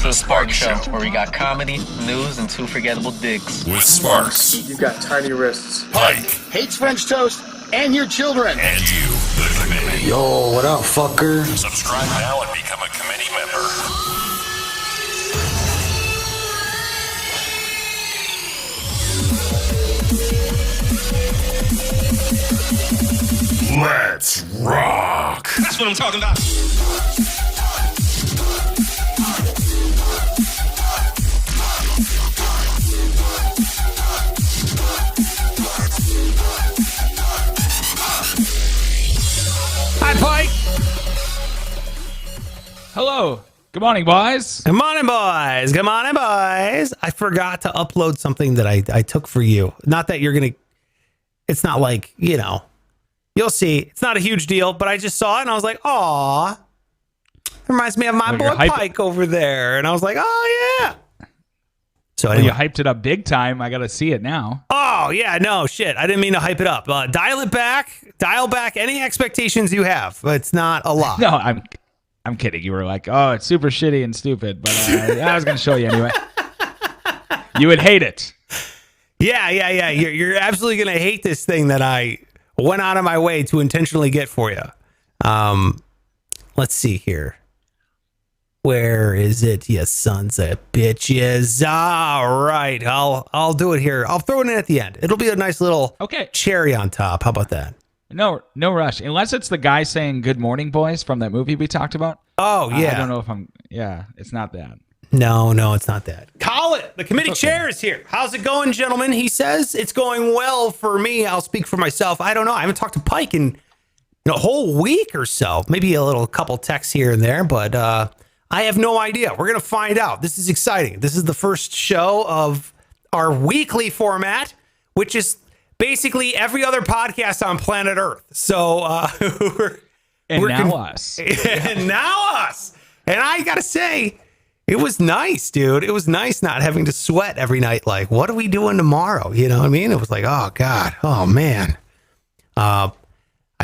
to the Sparks Show, where we got comedy, news, and two forgettable digs. With Sparks. You've got tiny wrists. Pike. Hates French toast and your children. And you, the committee. Yo, what up, fucker? Subscribe now and become a committee member. Let's rock. That's what I'm talking about. Hi, Pike. Hello. Good morning, boys. Good morning, boys. Good morning, boys. I forgot to upload something that I took for you. Not that you're going to... It's not like, you know... You'll see. It's not a huge deal, but I just saw it and I was like, aw. Reminds me of my boy Pike over there. And I was like, oh, yeah. So anyway. You hyped it up big time. I got to see it now. Oh, yeah. No, shit. I didn't mean to hype it up. Dial it back. Dial back any expectations you have. But it's not a lot. No, I'm kidding. You were like, oh, it's super shitty and stupid. But I was going to show you anyway. You would hate it. Yeah. You're absolutely going to hate this thing that I went out of my way to intentionally get for you. Let's see here. Where is it? You sons of bitches. All right. I'll do it here. I'll throw it in at the end. It'll be a nice little cherry on top. How about that? No rush. Unless it's the guy saying good morning, boys, from that movie we talked about. Oh, yeah. I don't know if it's not that. No, it's not that. Call it. The committee chair is here. How's it going, gentlemen? He says it's going well for me. I'll speak for myself. I don't know. I haven't talked to Pike in a whole week or so. Maybe a couple texts here and there, but I have no idea. We're going to find out. This is exciting. This is the first show of our weekly format, which is basically every other podcast on planet Earth. So now us. And now us. And I got to say, it was nice, dude. It was nice not having to sweat every night. Like, what are we doing tomorrow? You know what I mean? It was like, oh, God. Oh, man. I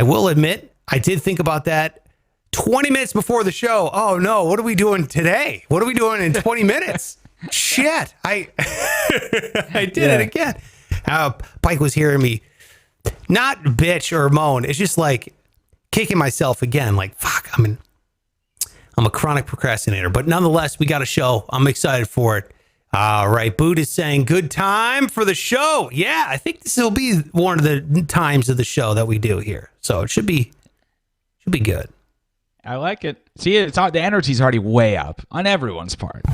will admit, I did think about that 20 minutes before the show. Oh, no. What are we doing today? What are we doing in 20 minutes? Shit. I did it again. Pike was hearing me not bitch or moan. It's just like kicking myself again. Like, fuck, I'm a chronic procrastinator, but nonetheless, we got a show. I'm excited for it. All right. Boot is saying good time for the show. Yeah, I think this will be one of the times of the show that we do here. So it should be good. I like it. See, the energy's already way up on everyone's part.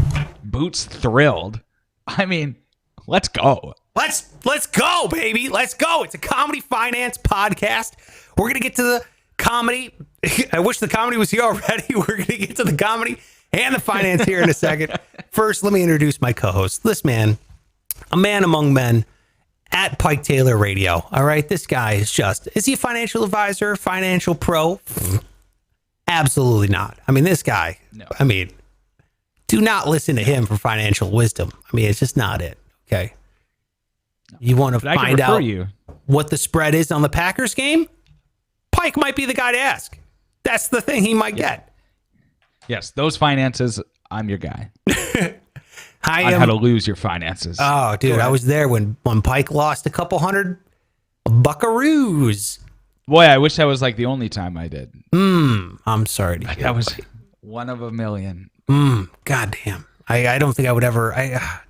Boot's thrilled. I mean, let's go. Let's go, baby. Let's go. It's a comedy finance podcast. We're going to get to the comedy. I wish the comedy was here already. We're going to get to the comedy and the finance here in a second. First, let me introduce my co-host. This man, a man among men at Pike Taylor Radio. All right. This guy is he a financial advisor, financial pro? Absolutely not. I mean, this guy, no. I mean, do not listen to him for financial wisdom. I mean, it's just not it. Okay. You want to find out what the spread is on the Packers game? Pike might be the guy to ask. That's the thing he might get. Yes, those finances, I'm your guy. I how to lose your finances. Oh, dude, I was there when Pike lost a couple hundred buckaroos. Boy, I wish that was like the only time I did. I'm sorry to hear that was one of a million. God damn. I don't think I would ever.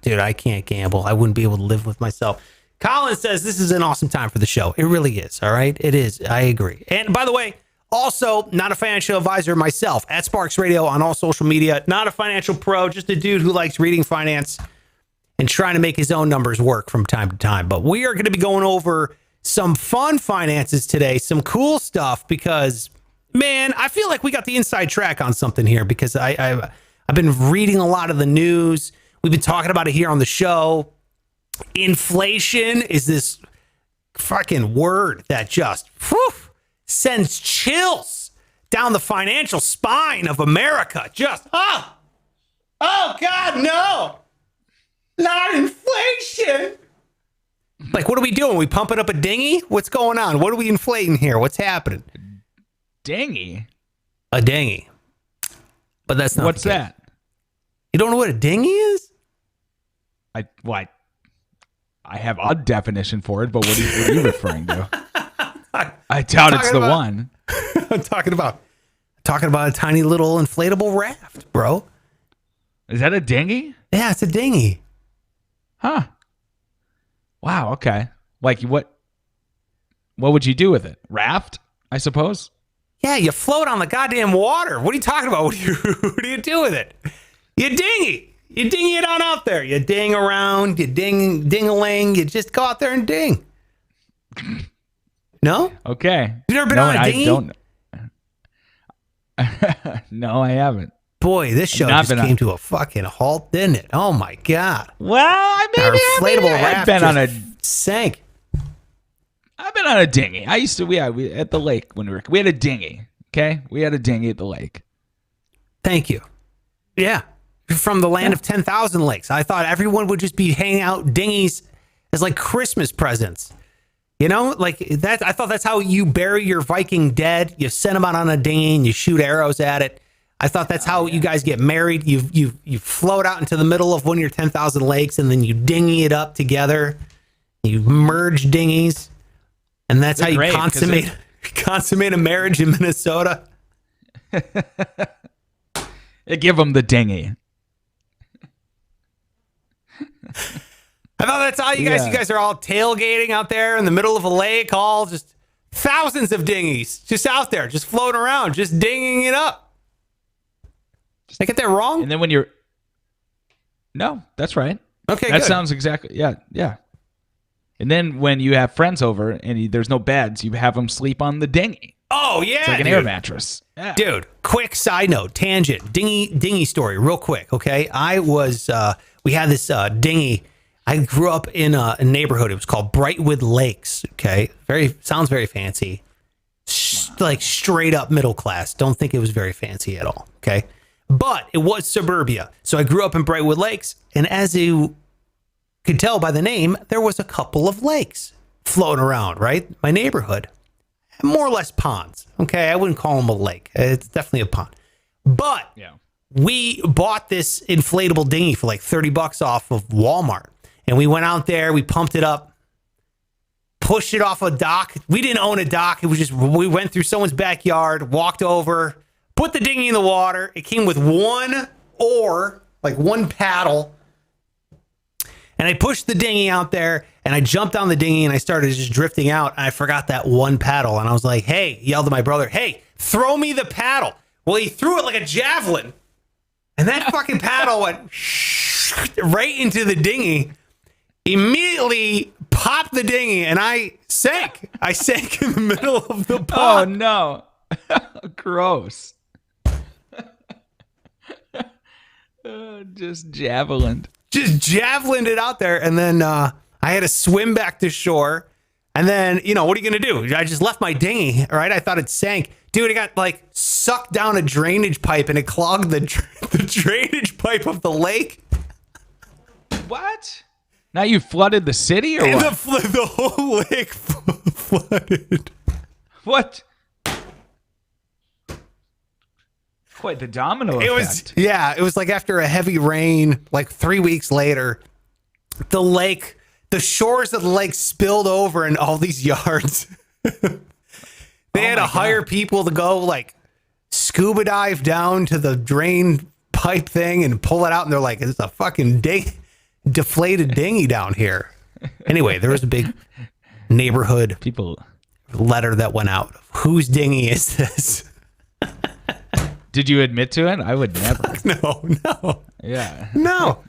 Dude, I can't gamble. I wouldn't be able to live with myself. Colin says this is an awesome time for the show. It really is. All right. It is. I agree. And by the way, also not a financial advisor myself, at Sparks Radio on all social media. Not a financial pro, just a dude who likes reading finance and trying to make his own numbers work from time to time. But we are going to be going over some fun finances today, some cool stuff, because, man, I feel like we got the inside track on something here, because I've been reading a lot of the news. We've been talking about it here on the show. Inflation is this fucking word that just sends chills down the financial spine of America. Just, oh God, no, not inflation. Like, what are we doing? We pumping up a dinghy? What's going on? What are we inflating here? What's happening? Dinghy? A dinghy. But that's not What's that? You don't know what a dinghy is? I have a definition for it, but what are you referring to? I doubt it's the one. I'm talking about a tiny little inflatable raft, bro. Is that a dinghy? Yeah, it's a dinghy. Huh. Wow. Okay. Like what would you do with it? Raft, I suppose. Yeah, you float on the goddamn water. What are you talking about? What do you do with it? You dinghy. You dinghy it on out there. You ding around. You ding-a-ling. You just go out there and ding. No? Okay. You never been on a dinghy? I don't. No, I haven't. Boy, this show just came to a fucking halt, didn't it? Oh my god. Well, Our inflatable raft sank. I've been on a dinghy. I used to. We at the lake when we had a dinghy. Okay, we had a dinghy at the lake. Thank you. Yeah, you're from the land of 10,000 lakes. I thought everyone would just be hanging out dinghies as like Christmas presents. You know, like that. I thought that's how you bury your Viking dead. You send them out on a dinghy and you shoot arrows at it. I thought that's how you guys get married. You float out into the middle of one of your 10,000 lakes and then you dinghy it up together. You merge dinghies, and that's how you consummate a marriage in Minnesota. They give them the dinghy. I thought that's how you guys are all tailgating out there in the middle of a lake, all just thousands of dinghies just out there, just floating around, just dinging it up. Did I get that wrong? And then no, that's right. Okay, that good. sounds exactly, yeah. And then when you have friends over and there's no beds, you have them sleep on the dinghy. Oh yeah, it's like an air mattress. Yeah. Dude, quick side note, tangent, dinghy story, real quick. Okay, we had this dinghy. I grew up in a neighborhood. It was called Brightwood Lakes. Okay, sounds very fancy, like straight up middle class. Don't think it was very fancy at all. Okay. But it was suburbia. So I grew up in Brightwood Lakes. And as you could tell by the name, there was a couple of lakes floating around, right? My neighborhood. More or less ponds. Okay. I wouldn't call them a lake. It's definitely a pond. But we bought this inflatable dinghy for like $30 off of Walmart. And we went out there. We pumped it up. Pushed it off a dock. We didn't own a dock. It was just, we went through someone's backyard, walked over, put the dinghy in the water. It came with one oar, like one paddle. And I pushed the dinghy out there and I jumped on the dinghy and I started just drifting out. And I forgot that one paddle. And I was like, hey, yelled at my brother, hey, throw me the paddle. Well, he threw it like a javelin. And that fucking paddle went right into the dinghy. Immediately popped the dinghy and I sank. I sank in the middle of the pond. Oh, no. Gross. Just javelined it out there, and then I had to swim back to shore. And then, what are you gonna do? I just left my dinghy, all right? I thought it sank, dude. It got like sucked down a drainage pipe, and it clogged the drainage pipe of the lake. What? Now you flooded the city, or what? The whole lake flooded. What? Quite the domino effect. It was like after a heavy rain, like 3 weeks later, the shores of the lake spilled over in all these yards. They had to hire people to go like scuba dive down to the drain pipe thing and pull it out. And they're like, it's a fucking deflated dinghy down here. Anyway, there was a big neighborhood letter that went out. Whose dinghy is this? Did you admit to it? I would never. No. Yeah. No.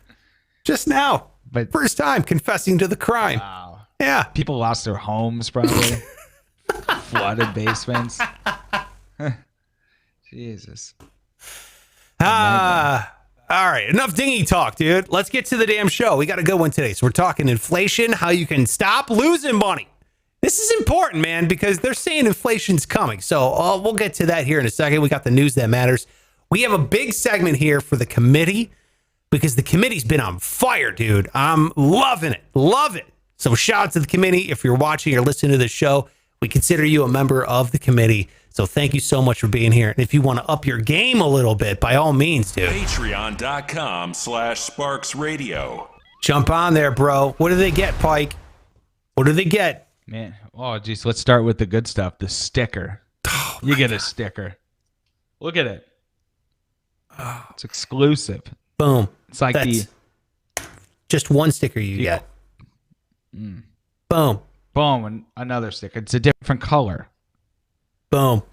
Just now. But first time confessing to the crime. Wow. Yeah. People lost their homes probably. Flooded basements. Jesus. All right. Enough dinghy talk, dude. Let's get to the damn show. We got a good one today. So we're talking inflation, how you can stop losing money. This is important, man, because they're saying inflation's coming. So we'll get to that here in a second. We got the news that matters. We have a big segment here for the committee because the committee's been on fire, dude. I'm loving it. Love it. So shout out to the committee. If you're watching or listening to the show, we consider you a member of the committee. So thank you so much for being here. And if you want to up your game a little bit, by all means, dude. Patreon.com/SparksRadio. Jump on there, bro. What do they get, Pike? What do they get? Man, oh geez, let's start with the good stuff. The sticker. You get a sticker. Look at it. It's exclusive. Boom. It's like just one sticker you get. Boom. Boom, and another sticker. It's a different color. Boom.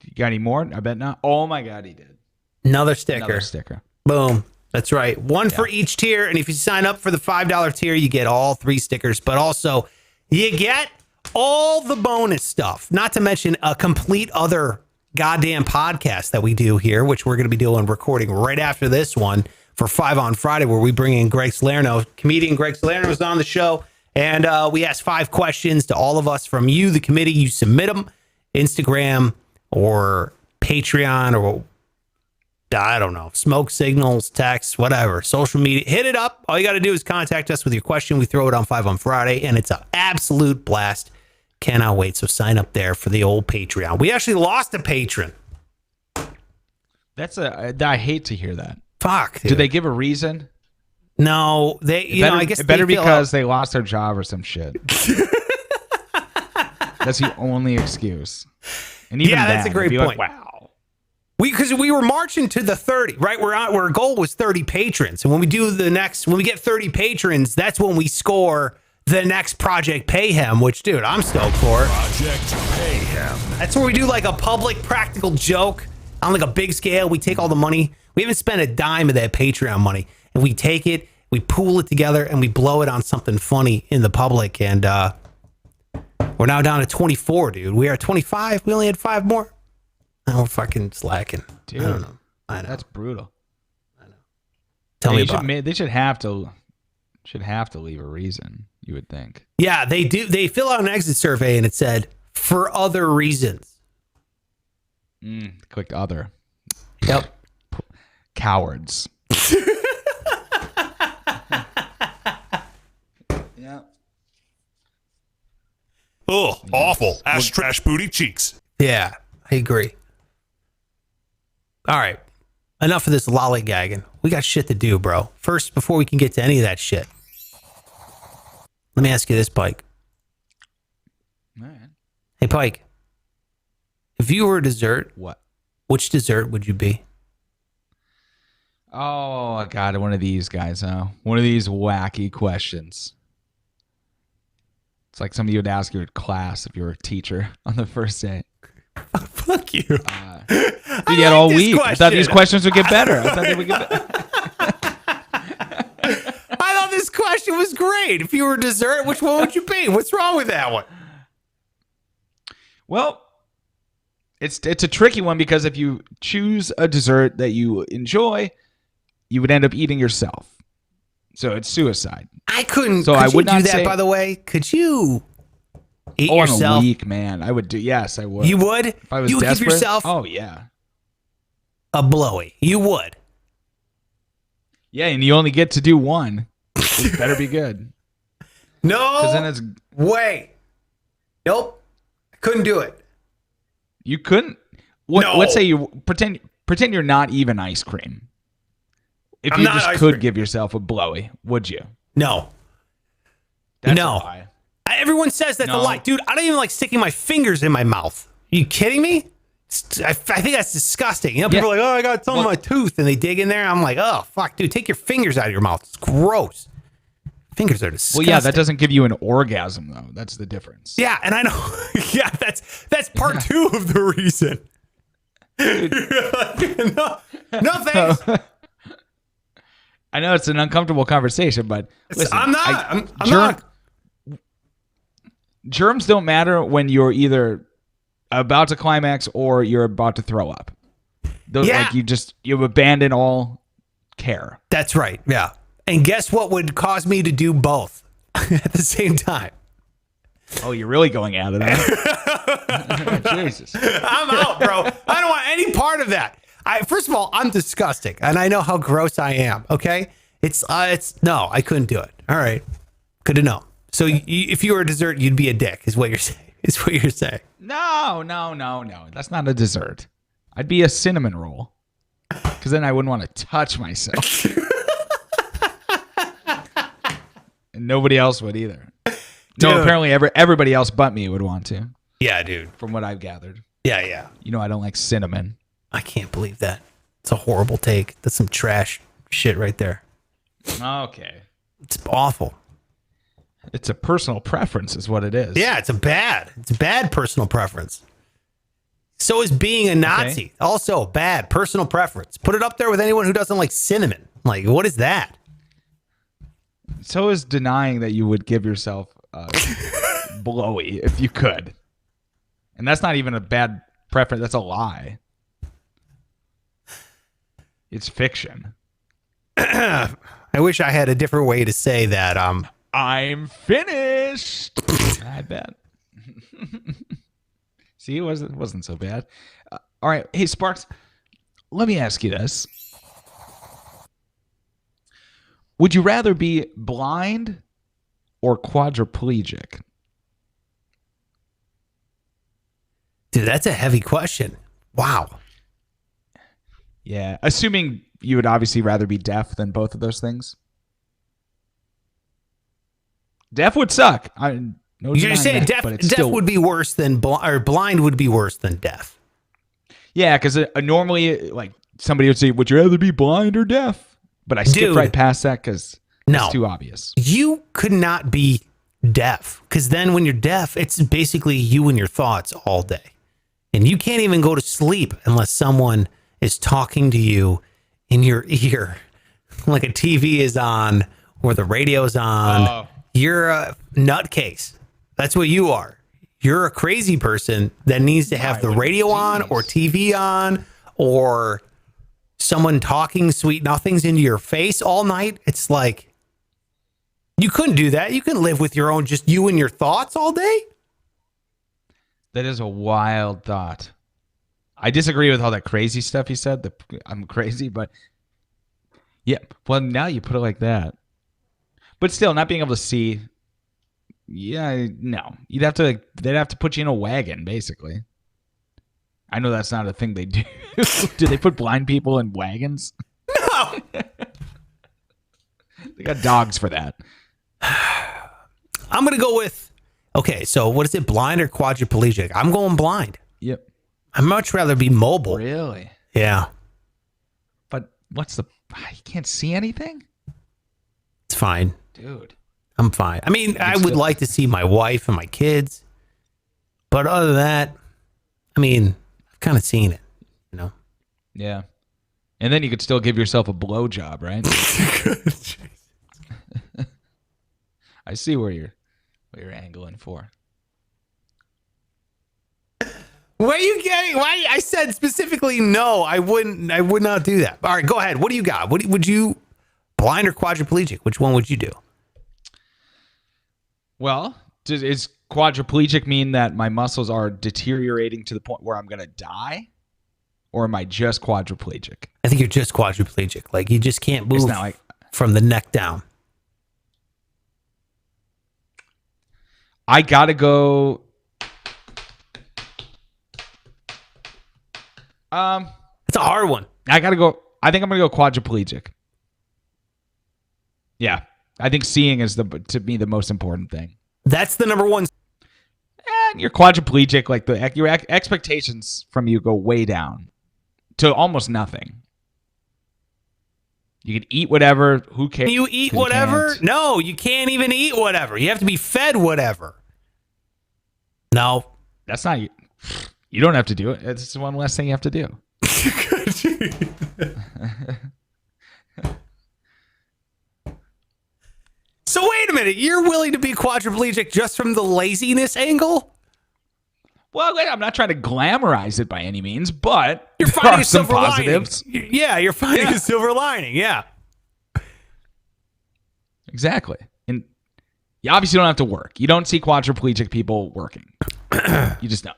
You got any more? I bet not. Oh my God, he did. Another sticker. Another sticker. Boom. That's right. One for each tier. And if you sign up for the $5 tier, you get all 3 stickers. But also, you get all the bonus stuff. Not to mention a complete other goddamn podcast that we do here, which we're going to be doing recording right after this one for 5 on Friday, where we bring in Greg Salerno. Comedian Greg Salerno is on the show. And we ask 5 questions to all of us from you, the committee. You submit them. Instagram or Patreon or I don't know, smoke signals, text, whatever, social media. Hit it up. All you got to do is contact us with your question. We throw it on 5 on Friday, and it's an absolute blast. Cannot wait. So sign up there for the old Patreon. We actually lost a patron. I hate to hear that. Fuck. Dude. Do they give a reason? No, I guess it better because they lost their job or some shit. That's the only excuse. And even that's a great point. Like, wow. Because we were marching to the 30, right? Our goal was 30 patrons. And when we get 30 patrons, that's when we score the next Project Payhem, which, dude, I'm stoked for. Project Payhem. That's where we do like a public practical joke on like a big scale. We take all the money. We haven't spent a dime of that Patreon money. And we take it, we pool it together, and we blow it on something funny in the public. And we're now down to 24, dude. We are 25. We only had 5 more. Now we're fucking slacking. Dude, I don't know. I know. That's brutal. I know. Tell me about it. They should have to leave a reason, you would think. Yeah, they do. They fill out an exit survey and it said, for other reasons. Clicked other. Yep. Cowards. Yeah. Oh, awful. Ash trash booty cheeks. Yeah, I agree. All right. Enough of this lollygagging. We got shit to do, bro. First, before we can get to any of that shit, let me ask you this, Pike. All right. Hey, Pike. If you were a dessert, What? which dessert would you be? Oh, God, one of these guys, huh? One of these wacky questions. It's like somebody would ask you in class if you were a teacher on the first day. Fuck you. You had all week. I thought these questions would get better. I thought they would get better. I thought this question was great. If you were a dessert, which one would you be? What's wrong with that one? Well, it's a tricky one because if you choose a dessert that you enjoy, you would end up eating yourself. So it's suicide. I couldn't. So could I would you not do that, say, by the way? Could you eat I'm yourself? a weak man. I would do. Yes, I would. You would? If I was you would desperate? give yourself Oh yeah. a blowy. You would. Yeah, and you only get to do one. It better be good. No. Because then it's Wait. Nope. I couldn't do it. you couldn't. What, No. Let's say you pretend you're not even ice cream. If I'm you not just ice could cream. give yourself a blowy, would you? No. That's No. a lie. Everyone says that's a No. lie. Dude, I don't even like sticking my fingers in my mouth. Are you kidding me? I think that's disgusting. You know, people are like, oh, I got some in my tooth. And they dig in there. I'm like, oh, fuck, dude, take your fingers out of your mouth. It's gross. Fingers are disgusting. Well, yeah, that doesn't give you an orgasm, though. That's the difference. Yeah, and I know. Yeah, that's part 2 of the reason. no thanks. I know it's an uncomfortable conversation, but listen, I'm not. Germs don't matter when you're either about to climax or you're about to throw up. Yeah. Like you abandon all care. That's right. Yeah. And guess what would cause me to do both at the same time? Oh, you're really going at it, huh? Jesus. I'm out, bro. I don't want any part of that. First of all, I'm disgusting, and I know how gross I am. Okay, it's no, I couldn't do it. All right, good to know. So if you were a dessert, you'd be a dick, is what you're saying. is what you're saying. No. That's not a dessert. I'd be a cinnamon roll. Because then I wouldn't want to touch myself. And nobody else would either. Dude. No, apparently everybody else but me would want to, Yeah, dude. from what I've gathered. Yeah. You know I don't like cinnamon. I can't believe that. It's a horrible take. That's some trash shit right there. Okay. It's awful. It's a personal preference is what it is. Yeah, it's a bad personal preference. So is being a Nazi. Okay. Also bad personal preference. Put it up there with anyone who doesn't like cinnamon. Like, what is that? So is denying that you would give yourself blowy if you could. And that's not even a bad preference. That's a lie. It's fiction. I wish I had a different way to say that. I'm finished. I bet. See, it wasn't so bad. All right. Hey, Sparks, let me ask you this. Would you rather be blind or quadriplegic? Dude, that's a heavy question. Wow. Yeah. Assuming you would obviously rather be deaf than both of those things. Deaf would suck. No You're saying deaf, deaf would be worse than or blind would be worse than deaf. Yeah, because normally, like, somebody would say, would you rather be blind or deaf? But I skipped right past that because it's too obvious. You could not be deaf because then when you're deaf, it's basically you and your thoughts all day. And you can't even go to sleep unless someone is talking to you in your ear, like a TV is on or the radio's on. Oh. You're a nutcase. That's what you are. You're a crazy person that needs to have the radio on or TV on or someone talking sweet nothings into your face all night. It's like, you couldn't do that. You can live with your own, just you and your thoughts all day. That is a wild thought. I disagree with all that crazy stuff you said. I'm crazy, but yeah. Well, now you put it like that. But still, not being able to see. Yeah, no. They'd have to put you in a wagon, basically. I know that's not a thing they do. Do they put blind people in wagons? No. They got dogs for that. I'm going to go with, okay, so what is it, blind or quadriplegic? I'm going blind. Yep. I'd much rather be mobile. Really? Yeah. But you can't see anything? It's fine. Dude. I'm fine. I mean, I would like to see my wife and my kids. But other than that, I mean, I've kind of seen it, you know? Yeah. And then you could still give yourself a blowjob, right? I see where you're angling for. Where are you getting? Why? I said specifically no. I would not do that. All right, go ahead. What do you got? What would you, blind or quadriplegic? Which one would you do? Well, is quadriplegic mean that my muscles are deteriorating to the point where I'm going to die? Or am I just quadriplegic? I think you're just quadriplegic. Like, you just can't move from the neck down. I got to go. It's a hard one. I got to go. I think I'm going to go quadriplegic. Yeah. I think seeing is to me the most important thing. That's the number one. And you're quadriplegic, like your expectations from you go way down to almost nothing. You can eat whatever. Who cares? You eat whatever? No, you can't even eat whatever. You have to be fed whatever. No. That's not you. You don't have to do it. It's one less thing you have to do. So wait a minute. You're willing to be quadriplegic just from the laziness angle? Well, I'm not trying to glamorize it by any means, but you're finding some positives. Yeah, you're finding a silver lining. Yeah. Exactly. And you obviously don't have to work. You don't see quadriplegic people working. You just don't.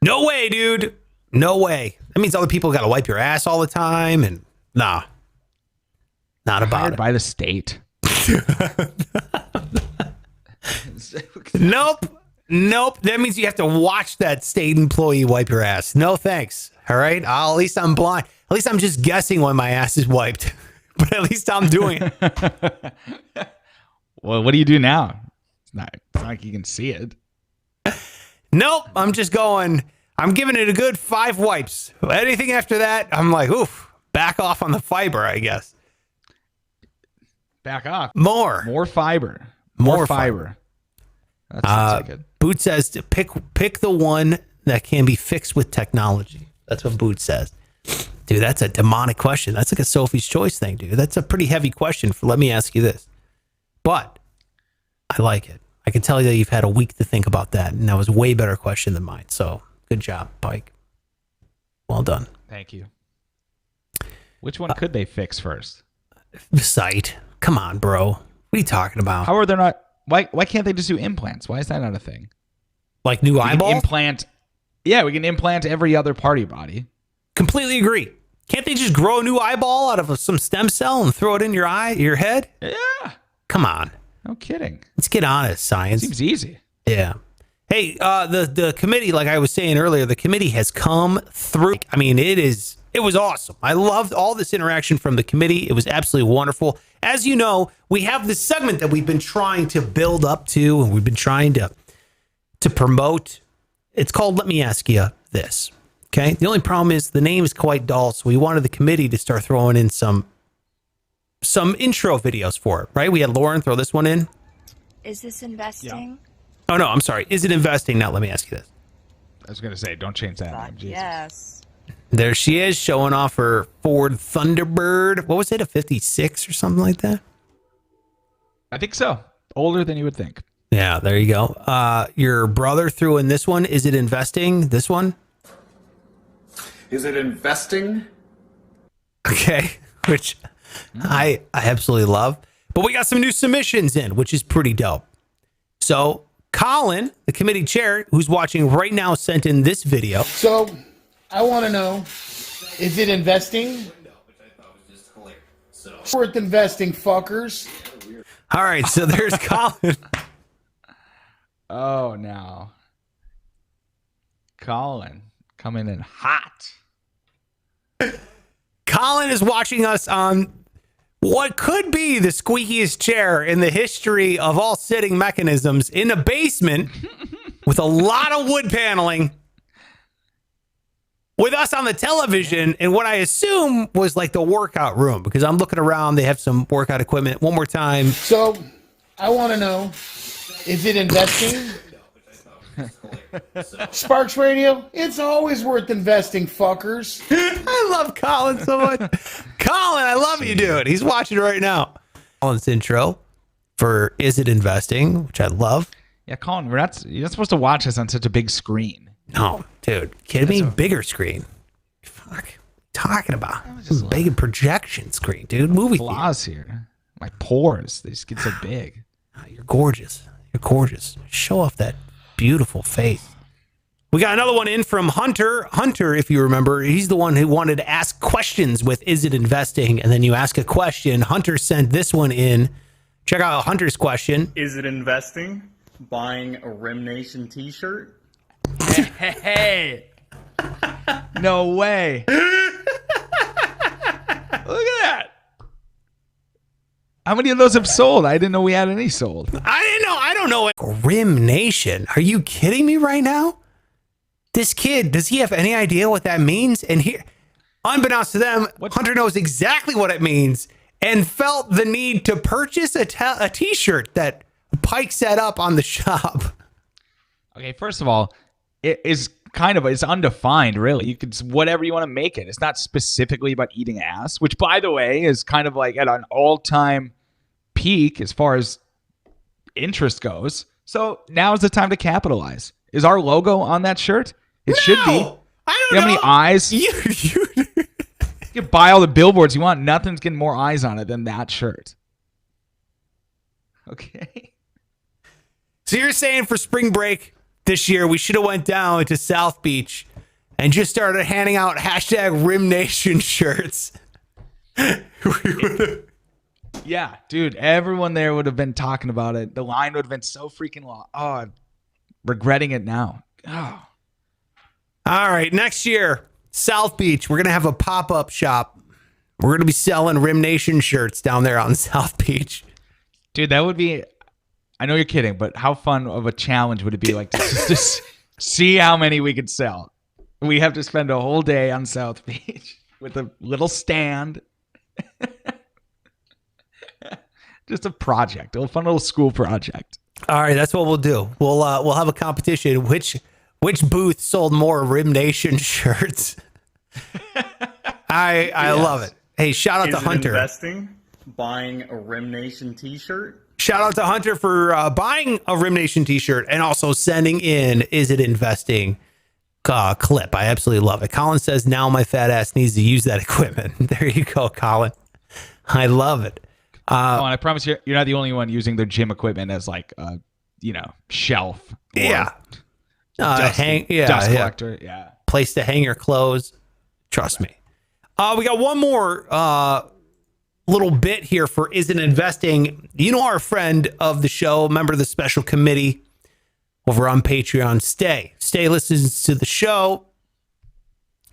No way, dude. No way. That means other people got to wipe your ass all the time. And nah. Not about it. By the state. Nope. Nope. That means you have to watch that state employee wipe your ass. No thanks. All right. At least I'm blind. At least I'm just guessing when my ass is wiped. But at least I'm doing it. Well, what do you do now? It's not like you can see it. Nope. I'm just going. I'm giving it a good 5 wipes. Anything after that, I'm like, oof, back off on the fiber, I guess. Back off. More fiber. More fiber. That sounds good. Boot says to pick the one that can be fixed with technology. That's what Boot says. Dude, that's a demonic question. That's like a Sophie's Choice thing, dude. That's a pretty heavy question. Let me ask you this. But I like it. I can tell you that you've had a week to think about that, and that was a way better question than mine. So good job, Pike. Well done. Thank you. Which one could they fix first? Sight. Come on, bro. What are you talking about? How are they not? Why can't they just do implants? Why is that not a thing? Like new eyeball? Implant. Yeah, we can implant every other part of your body. Completely agree. Can't they just grow a new eyeball out of some stem cell and throw it in your eye, your head? Yeah. Come on. No kidding. Let's get honest, science. Seems easy. Yeah. Hey, the committee, like I was saying earlier, the committee has come through. I mean, it was awesome. I loved all this interaction from the committee. It was absolutely wonderful. As you know, we have this segment that we've been trying to build up to, and we've been trying to promote. It's called Let Me Ask You This. Okay. The only problem is the name is quite dull, so we wanted the committee to start throwing in some intro videos for it, right? We had Lauren throw this one in. Is this investing? Oh, no, I'm sorry. Is it investing? Now, let me ask you this. I was going to say, don't change that name. Jesus. Yes. There she is showing off her Ford Thunderbird. What was it, a 56 or something like that? I think so. Older than you would think. Yeah, there you go. Your brother threw in this one. Is it investing? This one? Is it investing? Okay, which I absolutely love. But we got some new submissions in, which is pretty dope. So Colin, the committee chair, who's watching right now, sent in this video. So, I want to know, is it investing? It's worth investing, fuckers. All right, so there's Colin. Oh, no. Colin coming in hot. Colin is watching us on what could be the squeakiest chair in the history of all sitting mechanisms in a basement with a lot of wood paneling, with us on the television in what I assume was like the workout room, because I'm looking around. They have some workout equipment. One more time. So, I want to know, is it investing? Sparks Radio, it's always worth investing, fuckers. I love Colin so much. Colin, I love you, dude. He's watching right now. Colin's intro for Is It Investing, which I love. Yeah, Colin, you're not supposed to watch us on such a big screen. No, dude. Kidding me? Bigger screen. Fuck. Talking about big projection screen, dude. Movie flaws here. My pores, they just get so big. You're gorgeous. You're gorgeous. Show off that beautiful face. We got another one in from Hunter. Hunter, if you remember, he's the one who wanted to ask questions with Is It Investing? And then you ask a question. Hunter sent this one in. Check out Hunter's question. Is it investing? Buying a Rim Nation t-shirt? Hey. No way. Look at that. How many of those have sold? I didn't know we had any sold. I didn't know. I don't know. Rim Nation. Are you kidding me right now? This kid, does he have any idea what that means? And here, unbeknownst to them, Hunter knows exactly what it means and felt the need to purchase a t-shirt that Pike set up on the shop. Okay, first of all, it's undefined, really. You could whatever you want to make it. It's not specifically about eating ass, which, by the way, is kind of like at an all-time peak as far as interest goes. So now is the time to capitalize. Is our logo on that shirt? It should be. I don't You know how many eyes? You can buy all the billboards you want. Nothing's getting more eyes on it than that shirt. Okay. So you're saying for spring break this year, we should have went down to South Beach and just started handing out hashtag Rim Nation shirts. Yeah, dude, everyone there would have been talking about it. The line would have been so freaking long. Oh, regretting it now. Oh. All right, next year, South Beach, we're going to have a pop-up shop. We're going to be selling Rim Nation shirts down there on South Beach. Dude, that would be, I know you're kidding, but how fun of a challenge would it be like to see how many we could sell? We have to spend a whole day on South Beach with a little stand. Just a project, a fun little school project. All right, that's what we'll do. We'll have a competition. Which booth sold more Rim Nation shirts? I love it. Hey, shout out to Hunter. Investing, buying a Rim Nation T-shirt. Shout out to Hunter for buying a Rim Nation T-shirt and also sending in "Is it investing?" Clip. I absolutely love it. Colin says, "Now my fat ass needs to use that equipment." There you go, Colin. I love it. Oh, and I promise you're not the only one using their gym equipment as like a, shelf. Yeah. Dust collector. Yeah. Place to hang your clothes. Trust me. We got one more little bit here for Isn't Investing. You know our friend of the show, member of the special committee over on Patreon, Stay. Stay listens to the show.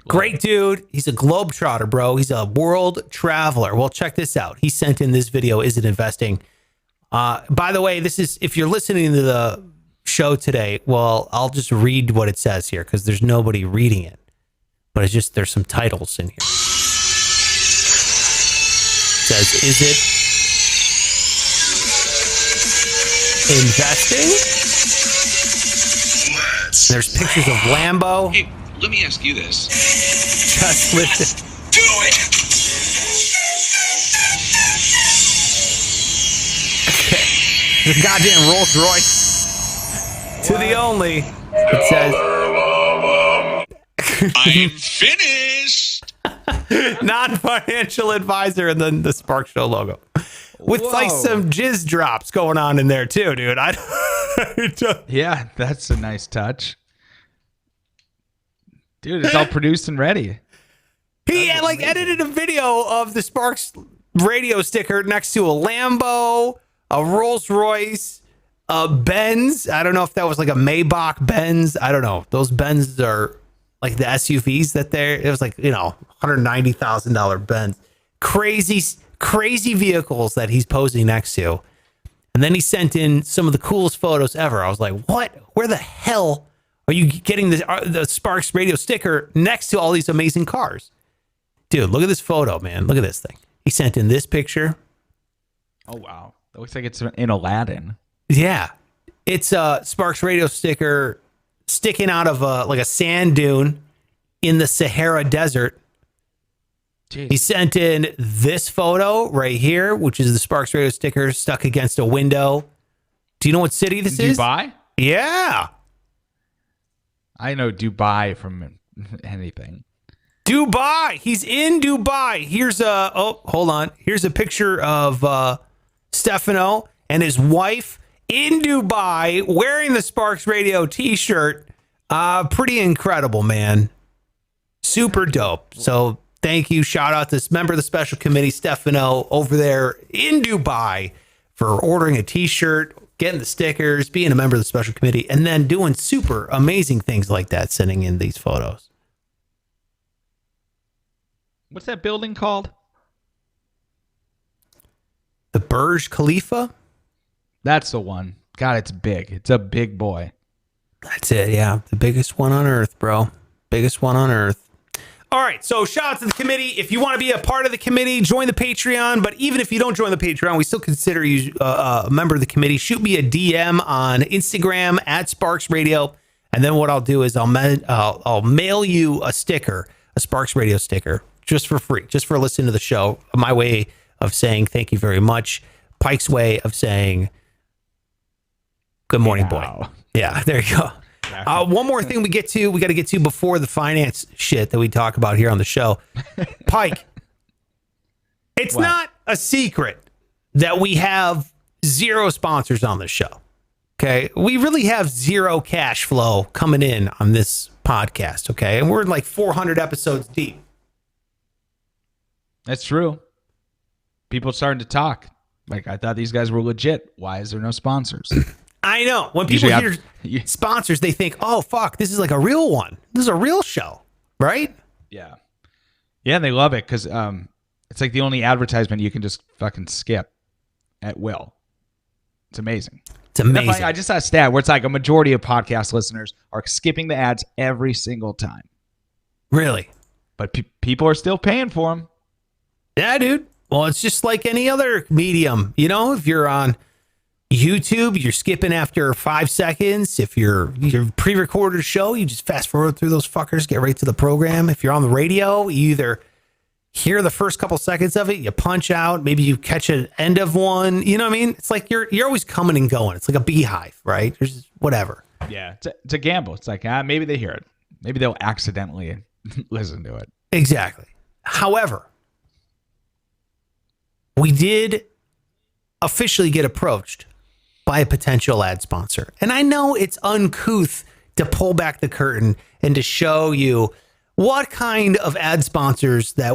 Great dude. He's a globetrotter, bro. He's a world traveler. Well, check this out. He sent in this video, Is It Investing? By the way, this is, if you're listening to the show today, well, I'll just read what it says here because there's nobody reading it. But it's just, there's some titles in here. It says, is it investing? There's pictures of Lambo. Hey, let me ask you this. Just listen. Do it! Okay. The goddamn Rolls Royce. To the only. It says. I'm finished! Non-financial advisor, and then the Spark Show logo. With like some jizz drops going on in there too, dude. Yeah, that's a nice touch. Dude, it's all produced and ready. He had like edited a video of the Sparks radio sticker next to a Lambo, a Rolls Royce, a Benz. I don't know if that was like a Maybach Benz. I don't know. Those Benzes are like the SUVs that it was like, $190,000 Benz. Crazy vehicles that he's posing next to. And then he sent in some of the coolest photos ever. I was like, what? Where the hell are you getting the Sparks radio sticker next to all these amazing cars? Dude, look at this photo, man. Look at this thing. He sent in this picture. Oh, wow. That looks like it's in Aladdin. Yeah. It's a Sparks radio sticker sticking out of like a sand dune in the Sahara Desert. Jeez. He sent in this photo right here, which is the Sparks radio sticker stuck against a window. Do you know what city this is? Dubai? Yeah. I know Dubai from anything. Dubai. He's in Dubai. Here's hold on. Here's a picture of Stefano and his wife in Dubai wearing the Sparks Radio t-shirt. Pretty incredible, man. Super dope. So thank you. Shout out to this member of the special committee, Stefano, over there in Dubai for ordering a t-shirt, getting the stickers, being a member of the special committee, and then doing super amazing things like that, sending in these photos. What's that building called? The Burj Khalifa? That's the one. God, it's big. It's a big boy. That's it, yeah. The biggest one on earth, bro. Biggest one on earth. All right, so shout out to the committee. If you want to be a part of the committee, join the Patreon. But even if you don't join the Patreon, we still consider you a member of the committee. Shoot me a DM on Instagram at Sparks Radio. And then what I'll do is I'll mail you a sticker, a Sparks Radio sticker, just for free, just for listening to the show. My way of saying thank you very much. Pike's way of saying good morning, boy. Yeah, there you go. One more thing we got to get to before the finance shit that we talk about here on the show. Pike, it's not a secret that we have zero sponsors on the show. Okay. We really have zero cash flow coming in on this podcast. Okay. And we're like 400 episodes deep. That's true. People starting to talk. Like, I thought these guys were legit. Why is there no sponsors? I know. When people Usually hear sponsors, they think, oh, fuck, this is like a real one. This is a real show, right? Yeah. Yeah, and they love it because it's like the only advertisement you can just fucking skip at will. It's amazing. It's amazing. I just saw a stat where it's like a majority of podcast listeners are skipping the ads every single time. Really? But people are still paying for them. Yeah, dude. Well, it's just like any other medium. You know, if you're on YouTube, you're skipping after 5 seconds. If you're pre-recorded show, you just fast forward through those fuckers, get right to the program. If you're on the radio, you either hear the first couple seconds of it, you punch out, maybe you catch an end of one. You know what I mean? It's like you're always coming and going. It's like a beehive, right? There's just whatever. Yeah, it's a gamble. It's like maybe they hear it. Maybe they'll accidentally listen to it. Exactly. However, we did officially get approached by a potential ad sponsor. And I know it's uncouth to pull back the curtain and to show you what kind of ad sponsors that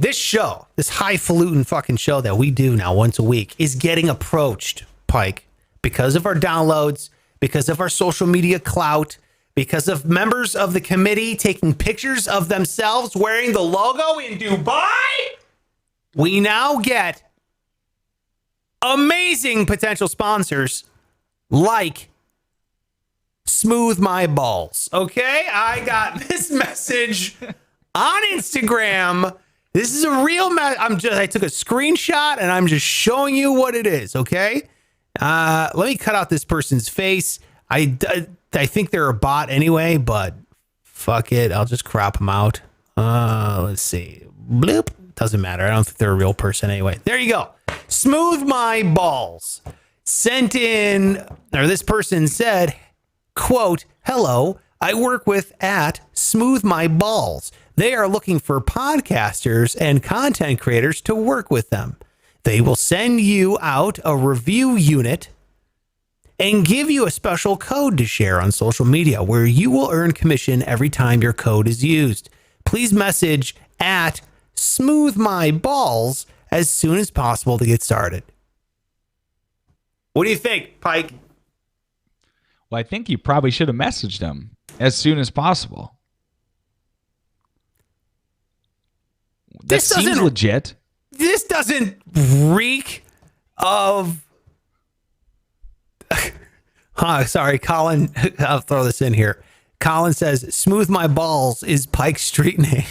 this show, this highfalutin fucking show that we do now once a week is getting approached, Pike, because of our downloads, because of our social media clout, because of members of the committee taking pictures of themselves wearing the logo in Dubai. We now get amazing potential sponsors like Smooth My Balls. Okay, I got this message on Instagram. This is a real I took a screenshot and I'm just showing you what it is. Okay, let me cut out this person's face. I think they're a bot anyway, but fuck it, I'll just crop them out. Let's see. Bloop. Doesn't matter. I don't think they're a real person anyway. There you go. Smooth My Balls sent in, or this person said, quote, hello, I work with at Smooth My Balls. They are looking for podcasters and content creators to work with them. They will send you out a review unit and give you a special code to share on social media where you will earn commission every time your code is used. Please message at Smooth My Balls as soon as possible to get started. What do you think, Pike? Well, I think you probably should have messaged them as soon as possible. That seems legit. This doesn't reek of... sorry, Colin. I'll throw this in here. Colin says, Smooth My Balls is Pike's street name.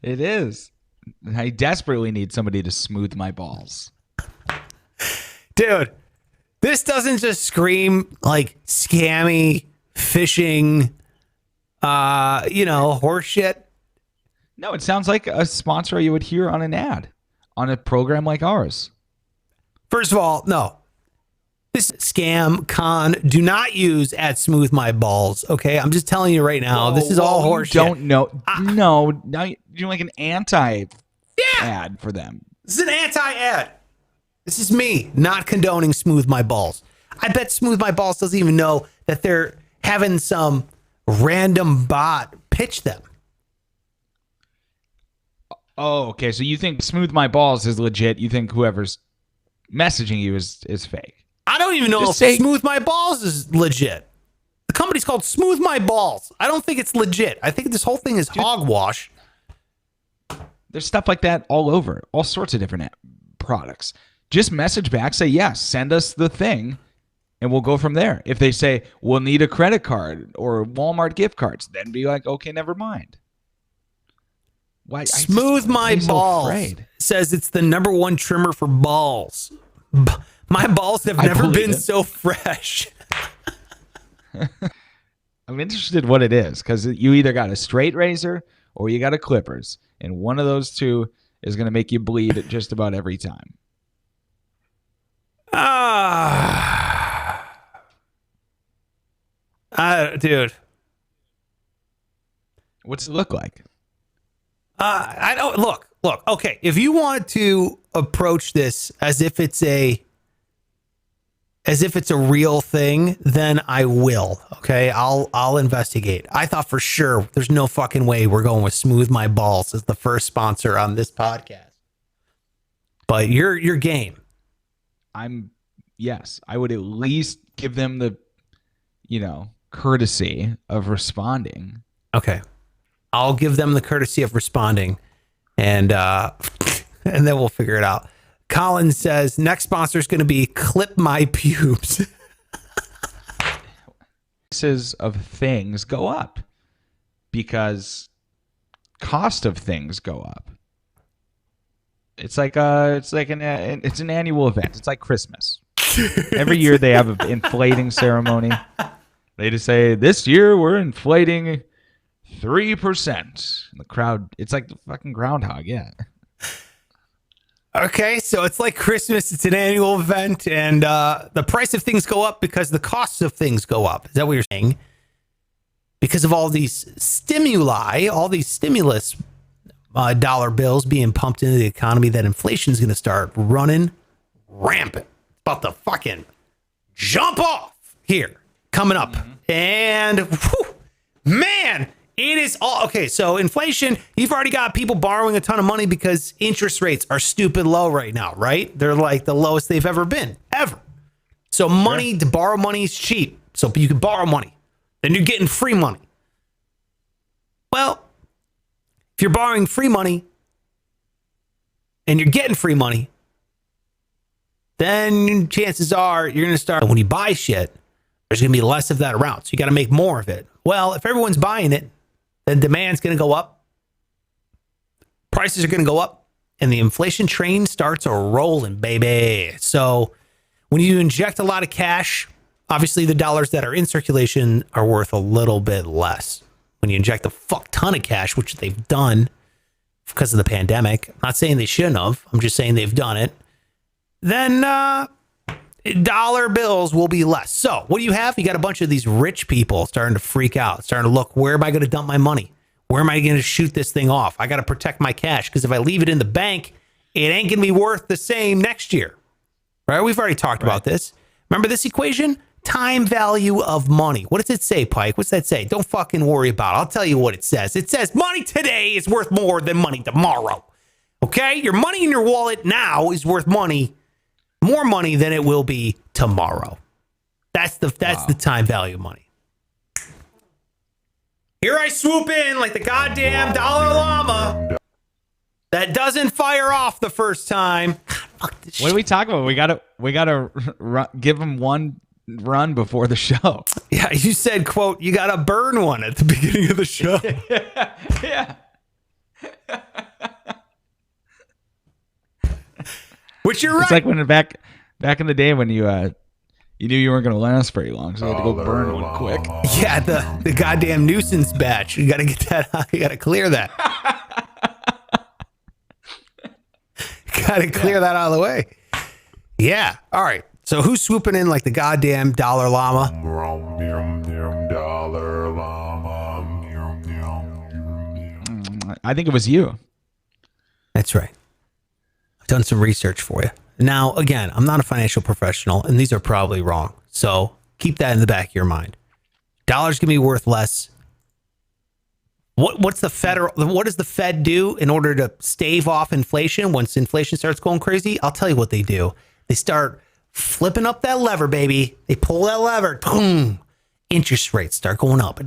It is. I desperately need somebody to smooth my balls. Dude, this doesn't just scream like scammy, phishing, horse shit. No, it sounds like a sponsor you would hear on an ad on a program like ours. First of all, no. This scam con, do not use at Smooth My Balls. Okay, I'm just telling you right now. This is all horse shit. Don't know. No, now you're like an anti ad for them. This is an anti-ad. This is me not condoning Smooth My Balls. I bet Smooth My Balls doesn't even know that they're having some random bot pitch them. Oh, okay. So you think Smooth My Balls is legit? You think whoever's messaging you is fake? I don't even know if Smooth My Balls is legit. The company's called Smooth My Balls. I don't think it's legit. I think this whole thing is hogwash. There's stuff like that all over, all sorts of different products. Just message back, say, yes, send us the thing, and we'll go from there. If they say, we'll need a credit card or Walmart gift cards, then be like, okay, never mind. Why? Smooth My Balls says it's the #1 trimmer for balls. My balls have never been so fresh. I'm interested what it is, because you either got a straight razor or you got a clippers, and one of those two is going to make you bleed just about every time. Dude. What's it look like? I don't look. Okay, if you want to approach this as if it's a real thing, then I will. Okay, I'll investigate. I thought for sure there's no fucking way we're going with Smooth My Balls as the first sponsor on this podcast. But you're game. I'm yes, I would at least give them the, courtesy of responding. Okay. I'll give them the courtesy of responding, and and then we'll figure it out. Colin says next sponsor is going to be Clip My Pubes. Prices of things go up because cost of things go up. It's like an annual event. It's like Christmas. Every year they have an inflating ceremony. They just say, this year we're inflating 3%. The crowd, it's like the fucking groundhog, yeah. Okay, so it's like Christmas. It's an annual event, and the price of things go up because the costs of things go up. Is that what you're saying? Because of all these stimuli, all these stimulus dollar bills being pumped into the economy, that inflation is going to start running rampant. About to fucking jump off here coming up. And whew, man, it is all okay. So inflation, you've already got people borrowing a ton of money because interest rates are stupid low right now, right? They're like the lowest they've ever been, ever. So money to borrow money is cheap. So you can borrow money. Then you're getting free money. Well, if you're borrowing free money and you're getting free money, then chances are you're going to start, when you buy shit, there's going to be less of that around. So you got to make more of it. Well, if everyone's buying it, then demand's going to go up. Prices are going to go up. And the inflation train starts rolling, baby. So when you inject a lot of cash, obviously the dollars that are in circulation are worth a little bit less. When you inject a fuck ton of cash, which they've done because of the pandemic, I'm not saying they shouldn't have. I'm just saying they've done it. Then dollar bills will be less. So what do you have? You got a bunch of these rich people starting to freak out, starting to look, where am I going to dump my money? Where am I going to shoot this thing off? I got to protect my cash because if I leave it in the bank, it ain't going to be worth the same next year. Right? We've already talked about this. Remember this equation? Time value of money. What does it say, Pike? What's that say? Don't fucking worry about it. I'll tell you what it says. It says money today is worth more than money tomorrow. Okay? Your money in your wallet now is worth more money than it will be tomorrow. That's the time value of money. Here I swoop in like the goddamn Dalai Lama that doesn't fire off the first time. Fuck this shit. What are we talking about? We gotta give him one run before the show. Yeah, you said, quote, you gotta burn one at the beginning of the show. Yeah. Which you're right. It's like when back in the day when you knew you weren't going to last very long, so you had to go burn one quick. Yeah, the goddamn nuisance batch. You got to get that out. You got to clear that. Got to clear that out of the way. Yeah. All right. So who's swooping in like the goddamn Dollar Llama? I think it was you. That's right. I've done some research for you. Now, again, I'm not a financial professional, and these are probably wrong. So keep that in the back of your mind. Dollars can be worth less. What does the Fed do in order to stave off inflation once inflation starts going crazy? I'll tell you what they do. They start flipping up that lever, baby. They pull that lever. Boom. Interest rates start going up.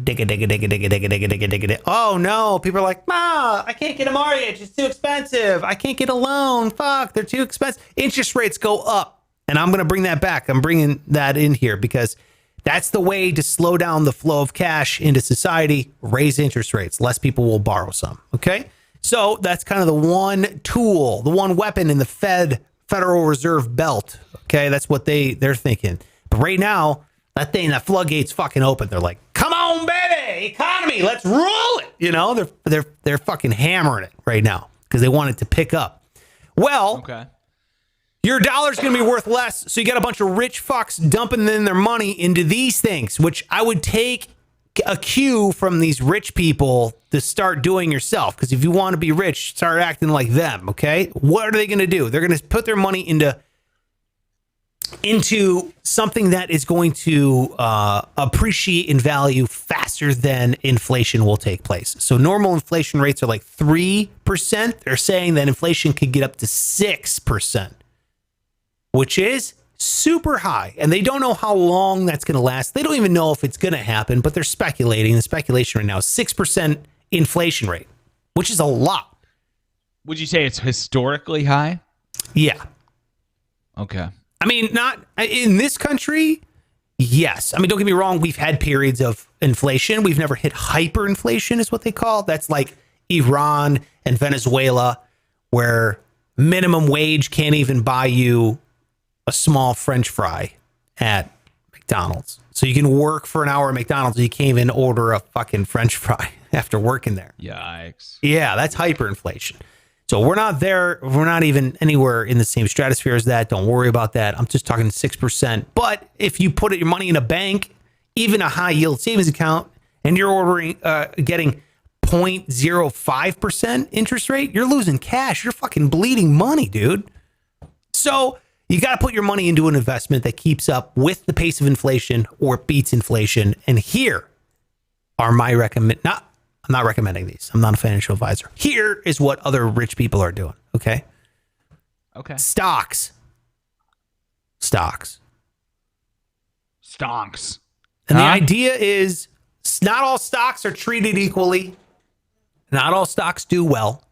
Oh no. People are like, Ma, I can't get a mortgage. It's too expensive. I can't get a loan. Fuck, they're too expensive. Interest rates go up. And I'm going to bring that back. I'm bringing that in here because that's the way to slow down the flow of cash into society. Raise interest rates. Less people will borrow some. Okay. So that's kind of the one tool, the one weapon in the Federal Reserve belt. Okay. That's what they're thinking. But right now, that floodgate's fucking open. They're like, come on, baby, economy, let's roll it. You know, they're fucking hammering it right now because they want it to pick up. Well, okay. Your dollar's going to be worth less. So you got a bunch of rich fucks dumping in their money into these things, which I would take a cue from these rich people to start doing yourself. Because if you want to be rich, start acting like them. Okay. What are they going to do? They're going to put their money into something that is going to appreciate in value faster than inflation will take place. So normal inflation rates are like 3%. They're saying that inflation could get up to 6%, which is super high, and they don't know how long that's going to last. They don't even know if it's going to happen, but they're speculating. The speculation right now is 6% inflation rate, which is a lot. Would you say it's historically high? Yeah. Okay. I mean, not in this country. Yes. I mean, don't get me wrong. We've had periods of inflation. We've never hit hyperinflation is what they call. That's like Iran and Venezuela, where minimum wage can't even buy you a small French fry at McDonald's. So you can work for an hour at McDonald's. You can't even order a fucking French fry after working there. Yikes. Yeah, that's hyperinflation. So we're not there. We're not even anywhere in the same stratosphere as that. Don't worry about that. I'm just talking 6%. But if you put your money in a bank, even a high yield savings account, and you're getting 0.05% interest rate, you're losing cash. You're fucking bleeding money, dude. So you got to put your money into an investment that keeps up with the pace of inflation or beats inflation. And here are my I'm not recommending these. I'm not a financial advisor. Here is what other rich people are doing. Okay. Okay. Stocks. Stonks. And the idea is not all stocks are treated equally. Not all stocks do well.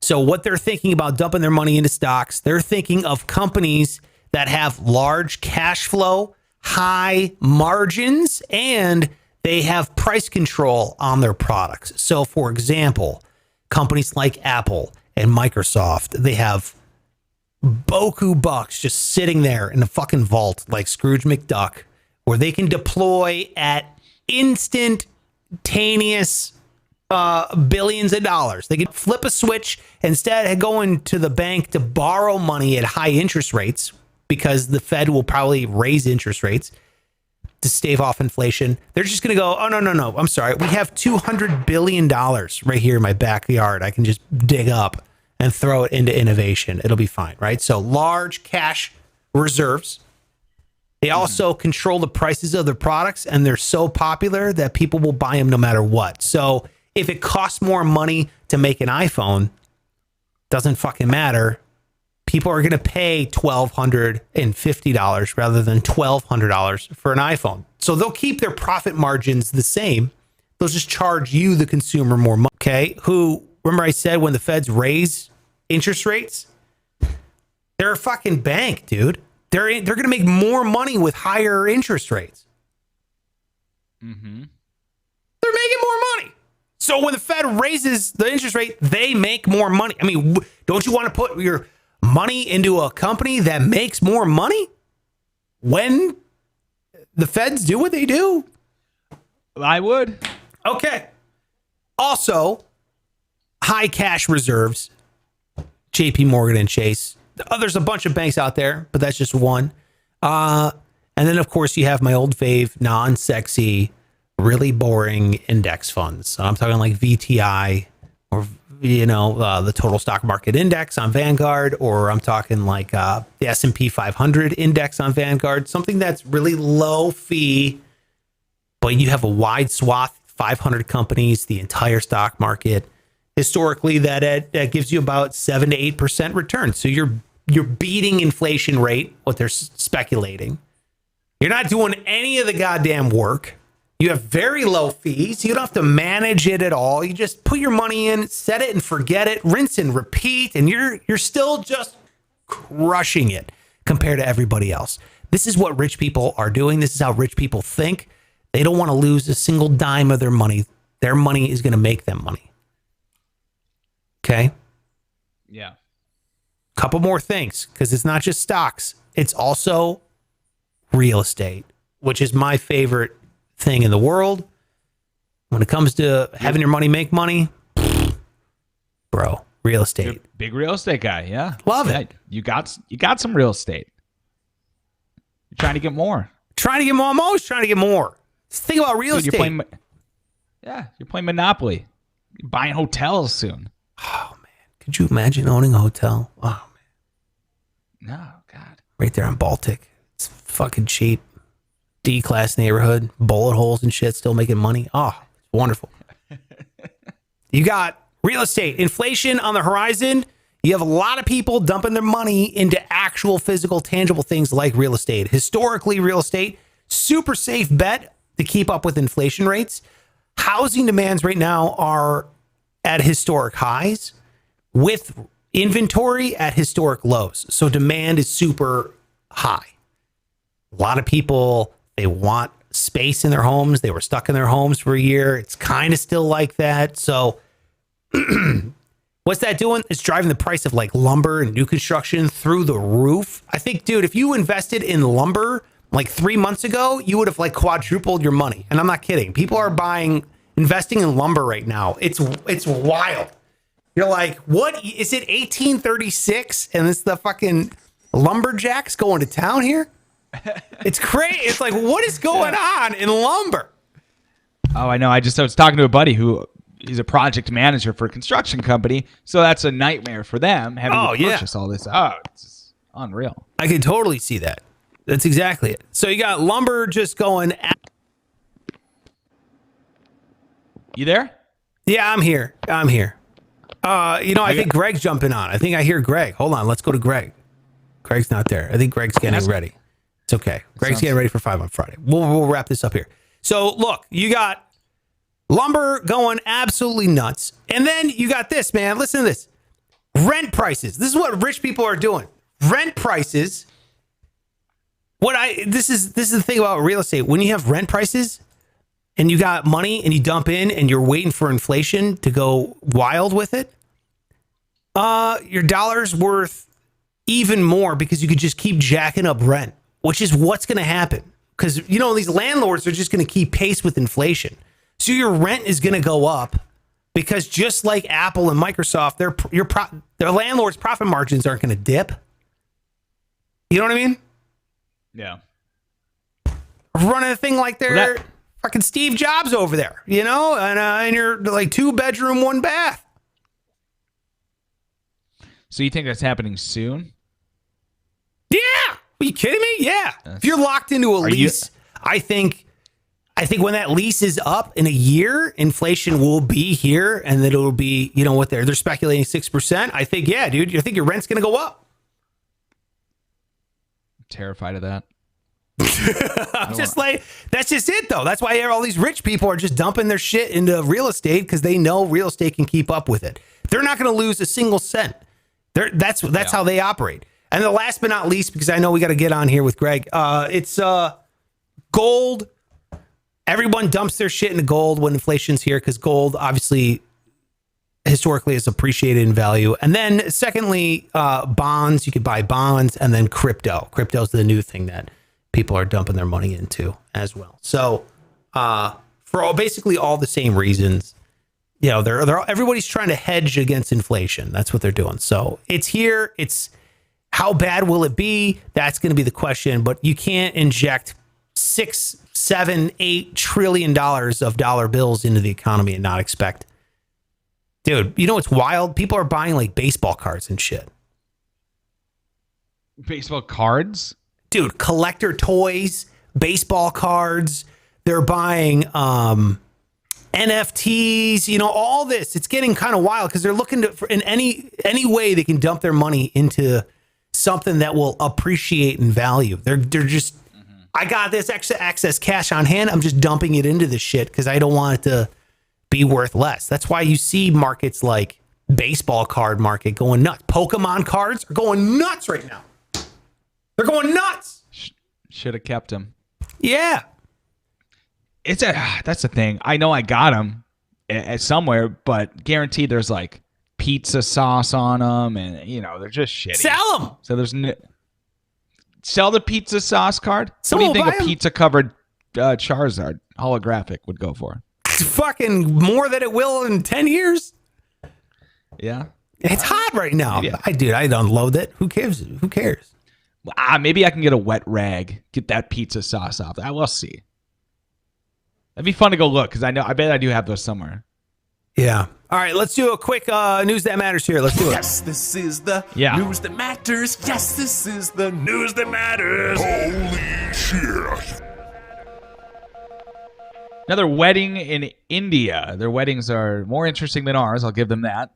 So what they're thinking about dumping their money into stocks, they're thinking of companies that have large cash flow, high margins, and they have price control on their products. So, for example, companies like Apple and Microsoft, they have boku bucks just sitting there in a fucking vault like Scrooge McDuck, where they can deploy at instantaneous billions of dollars. They can flip a switch instead of going to the bank to borrow money at high interest rates, because the Fed will probably raise interest rates to stave off inflation. They're just going to go, oh, no. I'm sorry. We have $200 billion right here in my backyard. I can just dig up and throw it into innovation. It'll be fine, right? So large cash reserves. They also control the prices of their products, and they're so popular that people will buy them no matter what. So if it costs more money to make an iPhone, doesn't fucking matter. People are going to pay $1,250 rather than $1,200 for an iPhone. So they'll keep their profit margins the same. They'll just charge you, the consumer, more money. Okay. Remember I said when the feds raise interest rates, they're a fucking bank, dude. They're going to make more money with higher interest rates. Mm-hmm. They're making more money. So when the Fed raises the interest rate, they make more money. I mean, don't you want to put your money into a company that makes more money when the feds do what they do? I would. Okay. Also, high cash reserves, JP Morgan and Chase. There's a bunch of banks out there, but that's just one. And then, of course, you have my old fave, non-sexy, really boring index funds. So I'm talking like VTI or the total stock market index on Vanguard, or I'm talking like the S&P 500 index on Vanguard, something that's really low fee, but you have a wide swath, 500 companies, the entire stock market. Historically, that gives you about 7 to 8% return. So you're beating inflation rate, what they're speculating. You're not doing any of the goddamn work. You have very low fees. You don't have to manage it at all. You just put your money in, set it and forget it, rinse and repeat, and you're still just crushing it compared to everybody else. This is what rich people are doing. This is how rich people think. They don't want to lose a single dime of their money. Their money is going to make them money. Okay? Yeah. Couple more things, because it's not just stocks. It's also real estate, which is my favorite thing in the world. When it comes to having your money make money, bro, real estate. You're a big real estate guy, yeah. Love it. You got some real estate. You're trying to get more. I'm always trying to get more. Just think about real estate. You're playing Monopoly. You're buying hotels soon. Oh man, could you imagine owning a hotel? Oh man, No, God. right there on Baltic. It's fucking cheap. D-class neighborhood, bullet holes and shit, still making money. Oh, it's wonderful. You got real estate, inflation on the horizon. You have a lot of people dumping their money into actual physical, tangible things like real estate. Historically, real estate, super safe bet to keep up with inflation rates. Housing demands right now are at historic highs with inventory at historic lows. So demand is super high. A lot of people, they want space in their homes. They were stuck in their homes for a year. It's kind of still like that. So what's that doing? It's driving the price of like lumber and new construction through the roof. I think, dude, if you invested in lumber like 3 months ago, you would have like quadrupled your money. And I'm not kidding. People are investing in lumber right now. It's wild. You're like, what is it? 1836, and it's the fucking lumberjacks going to town here. It's crazy. It's like, what is going on in lumber? Oh, I know. I was talking to a buddy who he's a project manager for a construction company, so that's a nightmare for them having to purchase all this. Oh, it's just unreal. I can totally see that. That's exactly it. So you got lumber just going. You there? Yeah, I'm here. I think Greg's jumping on. I think I hear Greg. Hold on. Let's go to Greg. Greg's not there. I think Greg's getting ready. It's okay. Greg's getting ready for 5 on Friday. We'll wrap this up here. So look, you got lumber going absolutely nuts. And then you got this, man. Listen to this. Rent prices. This is what rich people are doing. Rent prices. This is the thing about real estate. When you have rent prices and you got money and you dump in and you're waiting for inflation to go wild with it, your dollar's worth even more because you could just keep jacking up rent, which is what's going to happen. Because, these landlords are just going to keep pace with inflation. So your rent is going to go up because just like Apple and Microsoft, their landlords' profit margins aren't going to dip. You know what I mean? Yeah. Running a thing like they're fucking Steve Jobs over there, and you're like 2-bedroom, 1 bath. So you think that's happening soon? Yeah. Are you kidding me? Yeah. If you're locked into a lease, I think when that lease is up in a year, inflation will be here and that it'll be, what they're speculating 6%. I think, yeah, dude, I think your rent's going to go up. I'm terrified of that. I'm just like, that's just it though. That's why all these rich people are just dumping their shit into real estate because they know real estate can keep up with it. They're not going to lose a single cent. That's how they operate. And the last but not least, because I know we got to get on here with Greg, it's gold. Everyone dumps their shit into gold when inflation's here because gold obviously historically has appreciated in value. And then secondly, bonds. You could buy bonds, and then crypto. Crypto's the new thing that people are dumping their money into as well. So for basically all the same reasons, everybody's trying to hedge against inflation. That's what they're doing. So it's here. It's how bad will it be? That's going to be the question. But you can't inject $6, $7, $8 trillion of dollar bills into the economy and not expect. Dude, what's wild? People are buying like baseball cards and shit. Baseball cards? Dude, collector toys, baseball cards. They're buying NFTs, all this. It's getting kind of wild because they're looking in any way they can dump their money into something that will appreciate in value. They're just, I got this extra excess cash on hand. I'm just dumping it into this shit because I don't want it to be worth less. That's why you see markets like baseball card market going nuts. Pokemon cards are going nuts right now. They're going nuts. Should have kept him. Yeah. That's the thing. I know I got them somewhere, but guaranteed there's like pizza sauce on them, and they're just shitty. Sell them. So sell the pizza sauce card. Someone What do you think buy a pizza covered Charizard holographic would go for? It's fucking more than it will in 10 years. Yeah. It's hot right now. Yeah. I'd unload it. Who cares? Maybe I can get a wet rag, get that pizza sauce off. We'll see. That'd be fun to go look because I bet I do have those somewhere. Yeah. All right, let's do a quick news that matters here. Let's do it. Yes, this is the news that matters. Yes, this is the news that matters. Holy shit. Another wedding in India. Their weddings are more interesting than ours. I'll give them that.